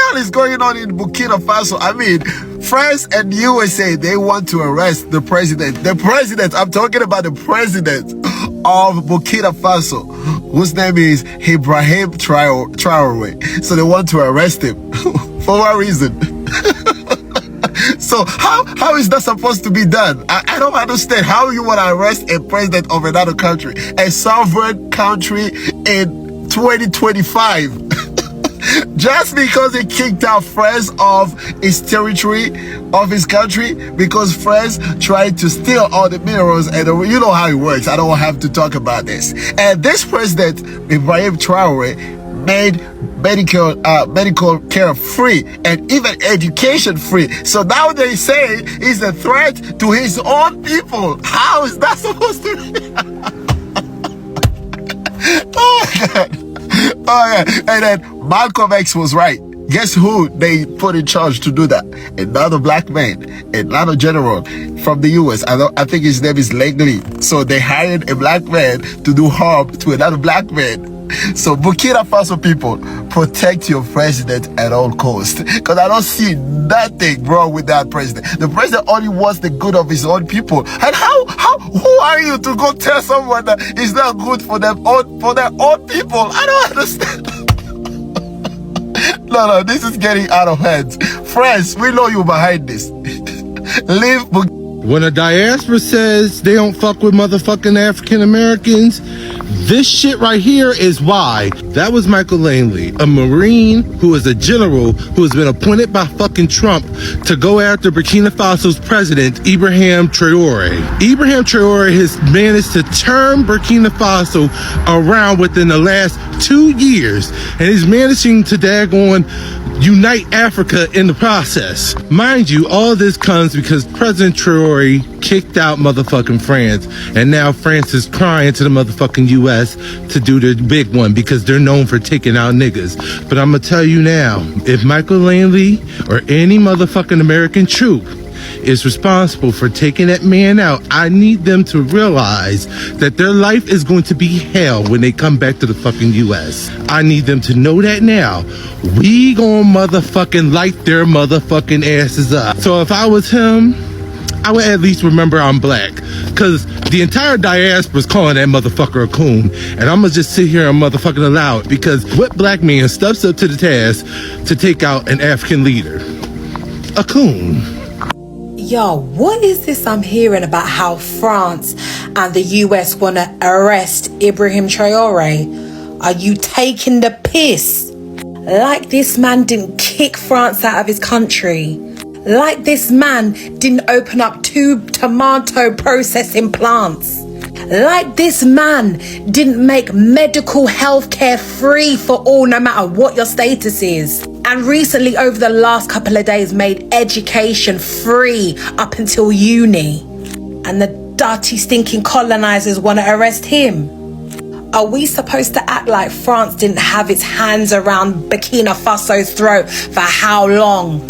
hell is going on in Burkina Faso? I mean, France and USA, they want to arrest the president. The president, I'm talking about the president of Burkina Faso, whose name is Ibrahim Traoré. So they want to arrest him. For what reason? So how is that supposed to be done? I don't understand how you want to arrest a president of another country, a sovereign country in 2025. Just because he kicked out France of his territory, of his country, because France tried to steal all the minerals, and you know how it works. I don't have to talk about this. And this president, Ibrahim Traoré, made medical care free and even education free. So now they say he's a threat to his own people. How is that supposed to be? Oh my God. Oh yeah. And then Malcolm X was right. Guess who they put in charge to do that? Another black man, another general from the US. I think his name is Langley. So they hired a black man to do harm to another black man. So Burkina Faso people, protect your president at all costs. Because I don't see nothing wrong with that president. The president only wants the good of his own people. And who are you to go tell someone that it's not good for their own people? I don't understand. No, this is getting out of hand. France, we know you behind this. Leave When a diaspora says they don't fuck with motherfucking African Americans, this shit right here is why. That was Michael Langley, a Marine who is a general who has been appointed by fucking Trump to go after Burkina Faso's president, Ibrahim Traoré. Ibrahim Traoré has managed to turn Burkina Faso around within the last 2 years, and he's managing to daggone unite Africa in the process. Mind you, all this comes because President Traoré kicked out motherfucking France, and now France is crying to the motherfucking US to do the big one because they're known for taking out niggas. But I'm gonna tell you now, if Michael Langley or any motherfucking American troop is responsible for taking that man out, I need them to realize that their life is going to be hell when they come back to the fucking US. I need them to know that now. We gonna motherfucking light their motherfucking asses up. So if I was him, I would at least remember I'm black, because the entire diaspora is calling that motherfucker a coon, and I'm gonna just sit here and motherfucking allow it, because what black man steps up to the task to take out an African leader? A coon. Yo, what is this I'm hearing about how France and the US want to arrest Ibrahim Traoré? Are you taking the piss? Like this man didn't kick France out of his country. Like this man didn't open up 2 tomato processing plants. Like this man didn't make medical health care free for all, no matter what your status is. And recently, over the last couple of days, made education free up until uni. And the dirty, stinking colonizers want to arrest him. Are we supposed to act like France didn't have its hands around Burkina Faso's throat for how long?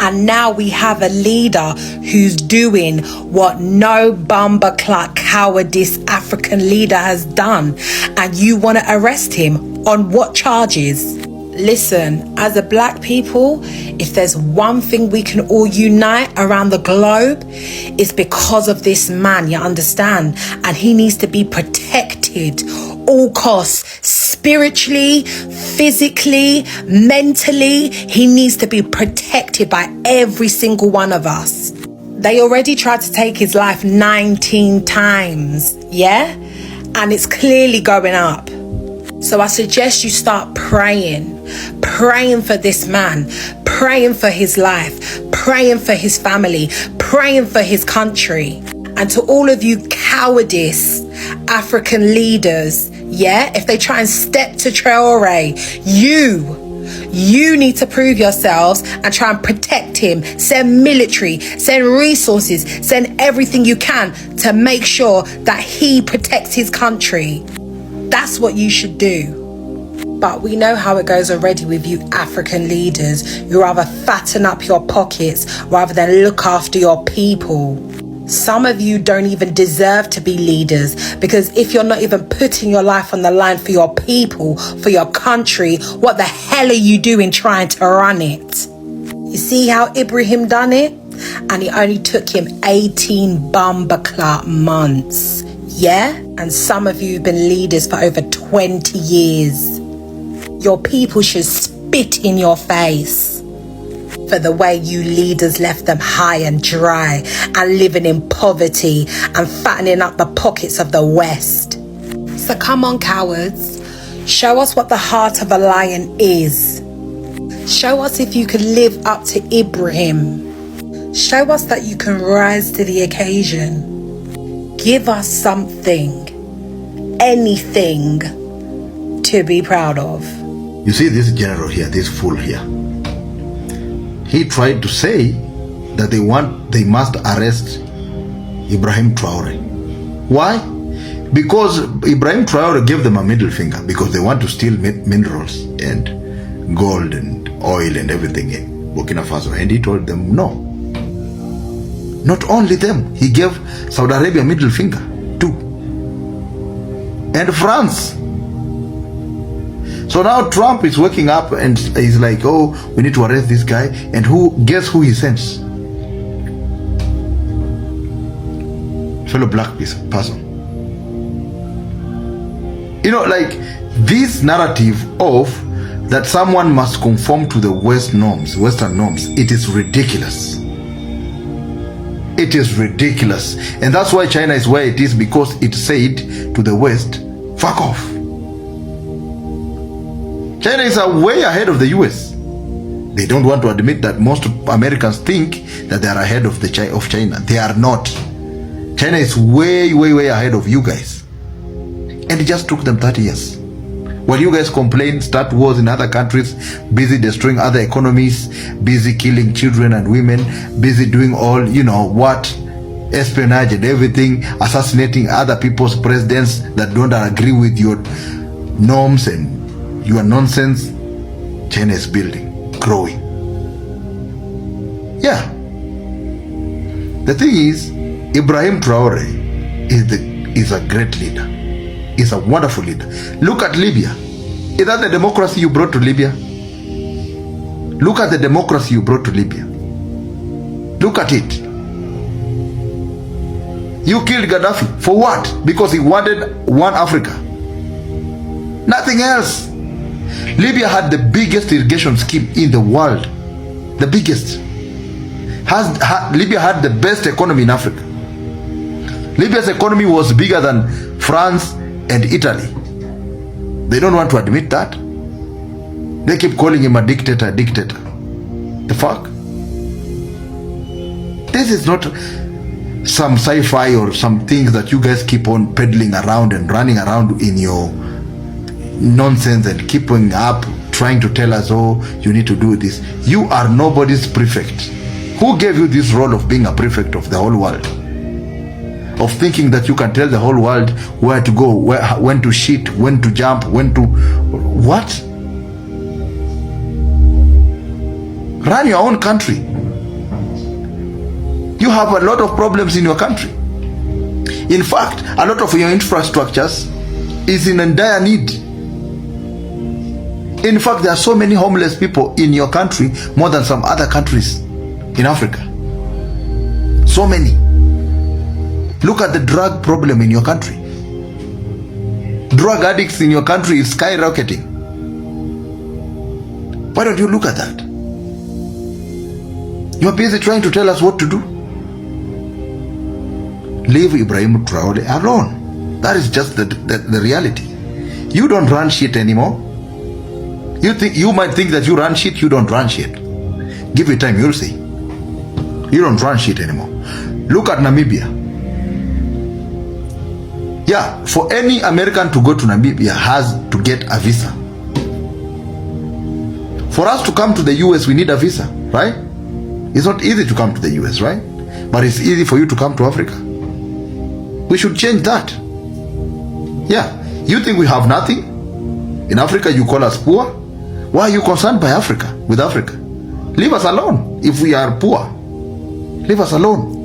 And now we have a leader who's doing what no bumperclut cowardice African leader has done. And you want to arrest him on what charges? Listen, as a black people, if there's one thing we can all unite around the globe, it's because of this man, you understand? And he needs to be protected, all costs, spiritually, physically, mentally. He needs to be protected by every single one of us. They already tried to take his life 19 times, yeah? And it's clearly going up. So I suggest you start praying for this man, praying for his life, praying for his family, praying for his country. And to all of you cowardice African leaders, yeah, if they try and step to Traoré, you need to prove yourselves and try and protect him. Send military, send resources, send everything you can to make sure that he protects his country. That's what you should do. But we know how it goes already with you African leaders. You rather fatten up your pockets rather than look after your people. Some of you don't even deserve to be leaders, because if you're not even putting your life on the line for your people, for your country, what the hell are you doing trying to run it? You see how Ibrahim done it? And it only took him 18 bumbleclot months. Yeah? And some of you have been leaders for over 20 years. Your people should spit in your face for the way you leaders left them high and dry and living in poverty and fattening up the pockets of the West. So come on, cowards. Show us what the heart of a lion is. Show us if you can live up to Ibrahim. Show us that you can rise to the occasion. Give us something, anything to be proud of. You see this general here, this fool here. He tried to say that they must arrest Ibrahim Traoré. Why? Because Ibrahim Traoré gave them a middle finger because they want to steal minerals and gold and oil and everything in Burkina Faso. And he told them no. Not only them, he gave Saudi Arabia middle finger too. And France. So now Trump is waking up and he's like, oh, we need to arrest this guy. And guess who he sends? Fellow black person. You know, like this narrative of that someone must conform to the Western norms, it is ridiculous. It is ridiculous. And that's why China is where it is, because it said to the West, fuck off. China is way ahead of the US. They don't want to admit that. Most Americans think that they are ahead of China. They are not. China is way ahead of you guys. And it just took them 30 years. While you guys complain, start wars in other countries, busy destroying other economies, busy killing children and women, busy doing all, you know what, espionage and everything, assassinating other people's presidents that don't agree with your norms and your nonsense. China is building, growing. Yeah. The thing is, Ibrahim Traoré is a great leader. He's a wonderful leader. Look at Libya. Is that the democracy you brought to Libya? Look at the democracy you brought to Libya. Look at it. You killed Gaddafi. For what? Because he wanted one Africa. Nothing else. Libya had the biggest irrigation scheme in the world. The biggest. Libya had the best economy in Africa. Libya's economy was bigger than France and Italy. They don't want to admit that. They keep calling him a dictator. The fuck? This is not some sci-fi or some things that you guys keep on peddling around and running around in your nonsense and keeping up trying to tell us, oh, you need to do this. You are nobody's prefect. Who gave you this role of being a prefect of the whole world? Of thinking that you can tell the whole world where to go, when to shit, when to jump, when to... What? Run your own country. You have a lot of problems in your country. In fact, a lot of your infrastructures is in dire need. In fact, there are so many homeless people in your country, more than some other countries in Africa. So many. Look at the drug problem in your country. Drug addicts in your country is skyrocketing. Why don't you look at that? You're busy trying to tell us what to do. Leave Ibrahim Traoré alone. That is just the reality. You don't run shit anymore. You might think that you run shit. You don't run shit. Give it time, you'll see. You don't run shit anymore. Look at Namibia. Yeah, for any American to go to Namibia has to get a visa. For us to come to the US, we need a visa, right? It's not easy to come to the US, right? But it's easy for you to come to Africa. We should change that. Yeah, you think we have nothing? In Africa, you call us poor? Why are you concerned by Africa, with Africa? Leave us alone if we are poor. Leave us alone.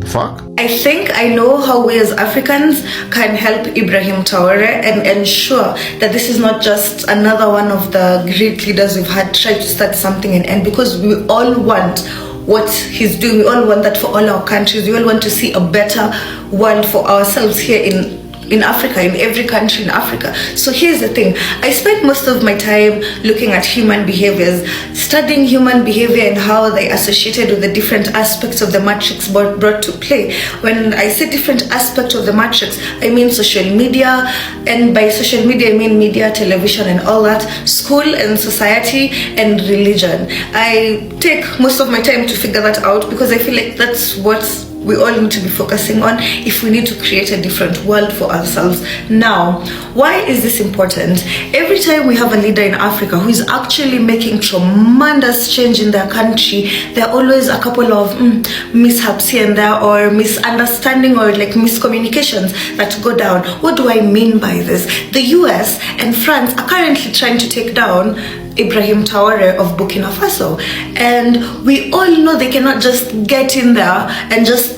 Fuck. I think I know how we as Africans can help Ibrahim Traoré and ensure that this is not just another one of the great leaders we've had try to start something and end, because we all want what he's doing. We all want that for all our countries. We all want to see a better world for ourselves here in Africa, in every country in Africa. So here's the thing. I spent most of my time looking at human behaviors, studying human behavior and how they associated with the different aspects of the matrix brought to play. When I say different aspects of the matrix, I mean social media, and by social media I mean media, television and all that, school and society and religion. I take most of my time to figure that out because I feel like that's what we all need to be focusing on if we need to create a different world for ourselves. Now, why is this important? Every time we have a leader in Africa who is actually making tremendous change in their country, there are always a couple of mishaps here and there, or misunderstanding or like miscommunications that go down. What do I mean by this? The US and France are currently trying to take down Ibrahim Traoré of Burkina Faso, and we all know they cannot just get in there and just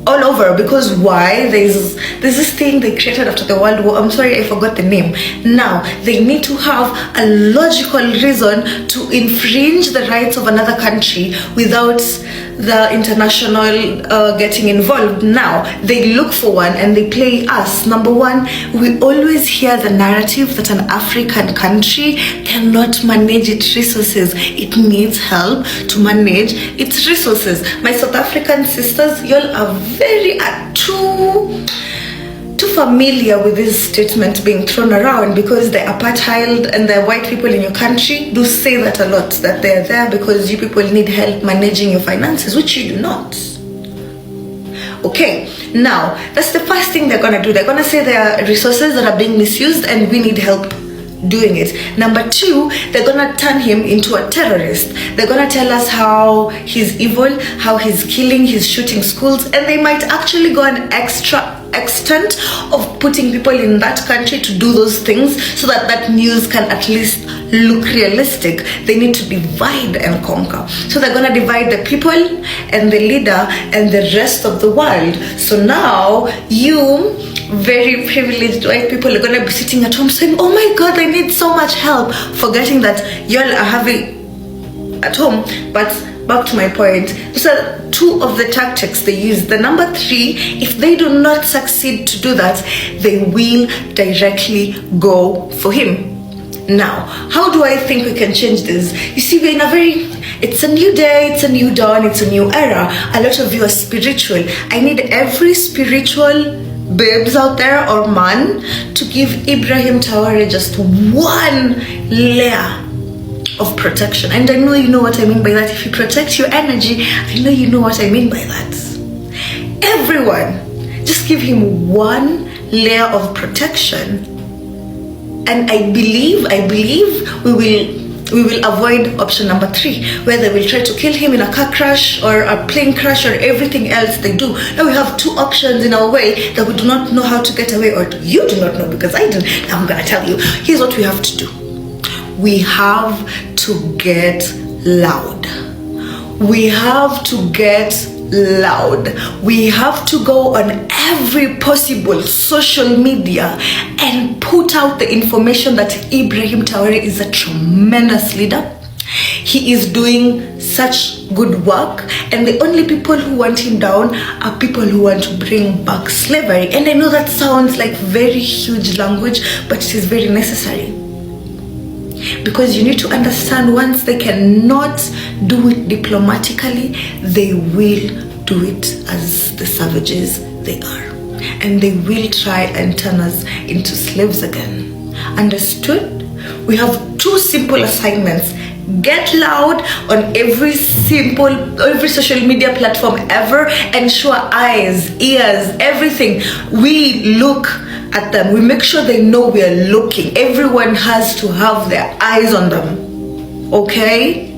all over, because why? There's this thing they created after the World War. I'm sorry, I forgot the name. Now they need to have a logical reason to infringe the rights of another country without the international getting involved. Now they look for one and they play us. Number one, we always hear the narrative that an African country cannot manage its resources. It needs help to manage its resources. My South African sisters, y'all are very too familiar with this statement being thrown around, because the apartheid and the white people in your country do say that a lot, that they're there because you people need help managing your finances, which you do not. Okay, now that's the first thing they're gonna do. They're gonna say there are resources that are being misused and we need help doing it. Number two, they're gonna turn him into a terrorist. They're gonna tell us how he's evil, how he's killing, he's shooting schools, and they might actually go an extra extent of putting people in that country to do those things so that that news can at least look realistic. They need to divide and conquer. So they're gonna divide the people and the leader and the rest of the world. So now you very privileged white people are gonna be sitting at home saying, oh my god, I need so much help, forgetting that y'all are having at home. But back to my point, these are two of the tactics they use. The number three, if they do not succeed to do that, they will directly go for him. Now, how do I think we can change this? You see, we're in a it's a new day, it's a new dawn, it's a new era. A lot of you are spiritual. I need every spiritual babes out there or man to give Ibrahim Traoré just one layer of protection. And I know you know what I mean by that. If you protect your energy, I know you know what I mean by that. Everyone, just give him one layer of protection, and I believe we will avoid option number three, where they will try to kill him in a car crash or a plane crash or everything else they do. Now we have two options in our way that we do not know how to get away, or you do not know, because I do. Now I'm gonna tell you, here's what we have to do. We have to get loud. We have to get loud. We have to go on every possible social media and put out the information that Ibrahim Traoré is a tremendous leader. He is doing such good work, and the only people who want him down are people who want to bring back slavery. And I know that sounds like very huge language, but it is very necessary. Because you need to understand, once they cannot do it diplomatically, they will do it as the savages they are. And they will try and turn us into slaves again. Understood? We have two simple assignments. Get loud on every social media platform ever, and show eyes, ears, everything. We look at them. We make sure they know we are looking. Everyone has to have their eyes on them. Okay?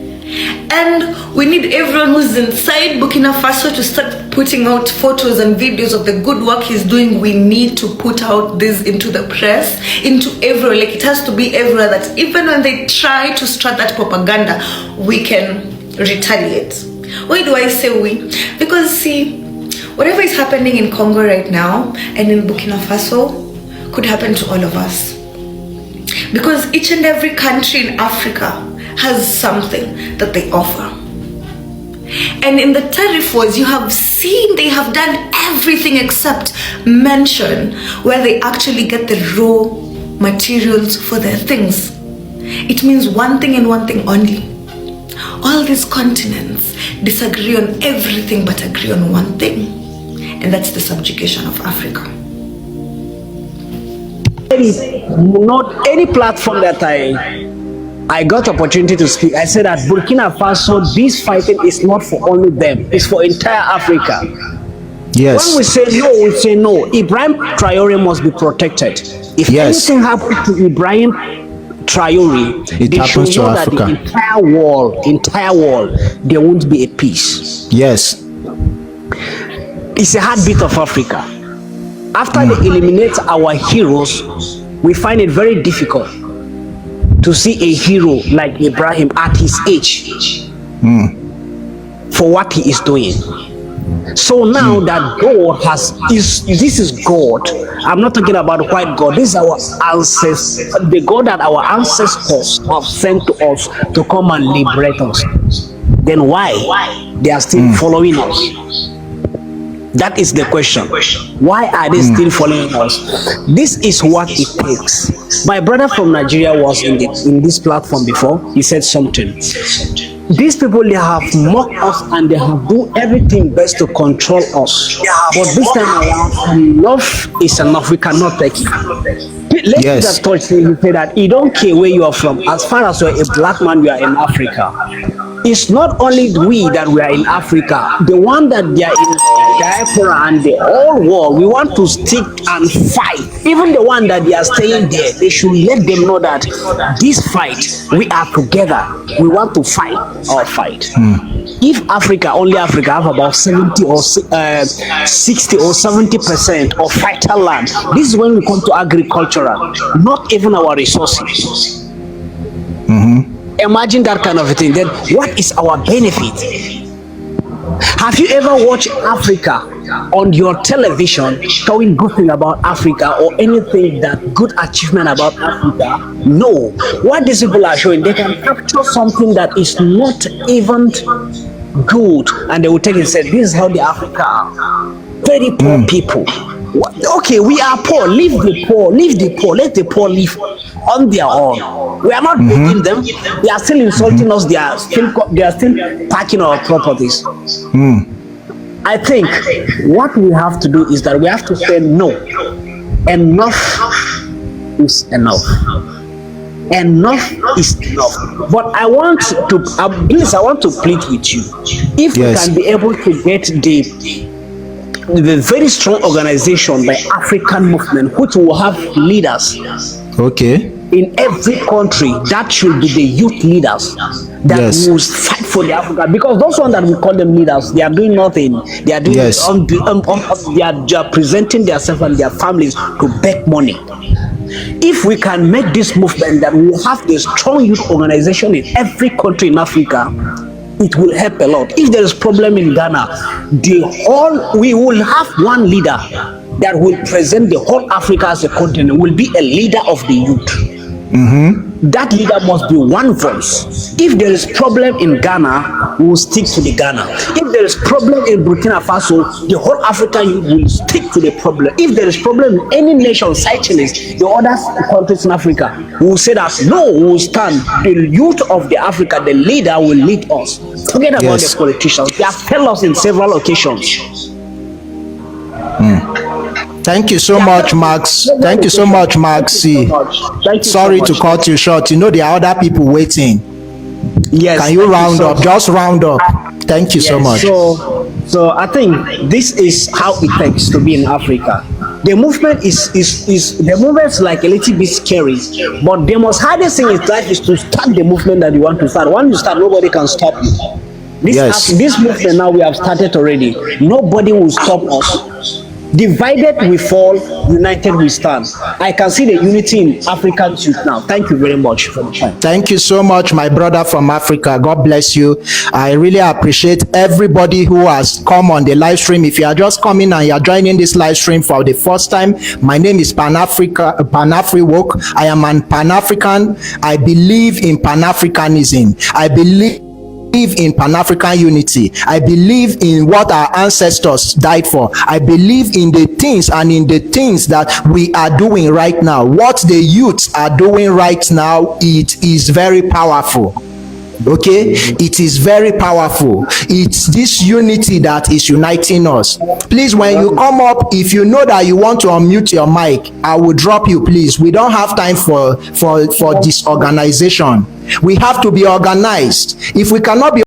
And we need everyone who's inside Burkina Faso to start putting out photos and videos of the good work he's doing. We need to put out this into the press, into everywhere. Like, it has to be everywhere, that even when they try to start that propaganda, we can retaliate. Why do I say we? Because see, whatever is happening in Congo right now and in Burkina Faso could happen to all of us. Because each and every country in Africa has something that they offer. And in the tariff wars, you have seen they have done everything except mention where they actually get the raw materials for their things. It means one thing and one thing only. All these continents disagree on everything but agree on one thing, and that's the subjugation of Africa. Not any platform that I got opportunity to speak, I said that Burkina Faso, this fighting is not for only them, it's for entire Africa. Yes. When we say no, we say no. Ibrahim Traoré must be protected. If anything happens to Ibrahim Traoré, they should know that the entire world, there won't be a peace. Yes. It's a heartbeat of Africa. After they eliminate our heroes, we find it very difficult to see a hero like Ibrahim at his age for what he is doing. So now that God this is God. I'm not talking about white God. This is our ancestors, the God that our ancestors have sent to us to come and liberate us. Then why they are still following us? That is the question. Why are they still following us? This is what it takes. My brother from Nigeria was in this platform before. He said something. These people, they have mocked us and they have done everything best to control us. But this time around, enough is enough. We cannot take it. Let's just touch say that you don't care where you are from. As far as you're a black man, you are in Africa. It's not only we that we are in Africa, the one that they are in diaspora and the whole world, we want to stick and fight. Even the one that they are staying there, they should let them know that this fight, we are together. We want to fight our fight. If only Africa have about 70 or 60 or 70% of fertile land, this is when we come to agricultural, not even our resources. Imagine that kind of a thing. Then what is our benefit? Have you ever watched Africa on your television showing good thing about Africa or anything that good achievement about Africa? No. What these people are showing, they can capture something that is not even good and they will take it and say, this is how the Africa are. Very poor people. Okay, we are poor. Leave the poor. Let the poor live on their own. We are not beating them. They are still insulting us. They are still packing our properties. I think what we have to do is that we have to say no. Enough is enough. Enough is enough. But I want to plead with you. If we can be able to get the very strong organization by African movement, which will have leaders. In every country, that should be the youth leaders that will fight for the Africa. Because those ones that we call them leaders, they are doing nothing. They are doing they are presenting themselves and their families to beg money. If we can make this movement that we have the strong youth organization in every country in Africa, it will help a lot. If there is problem in Ghana, we will have one leader that will present the whole Africa as a continent, will be a leader of the youth. That leader must be one voice. If there is problem in Ghana, we will stick to the Ghana. If there is problem in Burkina Faso, the whole African youth will stick to the problem. If there is problem in any nation, Seychelles, the other countries in Africa, we will say that no, we will stand. The youth of the Africa, the leader will lead us. Forget about the politicians. They have told us in several occasions. Thank you so much, Max. Thank you so much, Max. Sorry to cut you short. You know there are other people waiting. Yes. Can you round up? Just round up. Thank you so much. So I think this is how it takes to be in Africa. The movement is like a little bit scary, but the most hardest thing in life is to start the movement that you want to start. Once you start, nobody can stop you. This movement now we have started already. Nobody will stop us. Divided we fall, united we stand. I can see the unity in African youth now. Thank you very much for the time. Thank you so much, my brother from Africa. God bless you. I really appreciate everybody who has come on the live stream. If you are just coming and you are joining this live stream for the first time, my name is Pan-Afri-Woke. I am an Pan-African. I believe in Pan-Africanism. I believe in Pan-African unity. I believe in what our ancestors died for. I believe in the things and in the things that we are doing right now. What the youths are doing right now, it is very powerful. Okay, it is very powerful. It's this unity that is uniting us. Please, when you come up, if you know that you want to unmute your mic, I will drop you, please. We don't have time for disorganization. We have to be organized. If we cannot be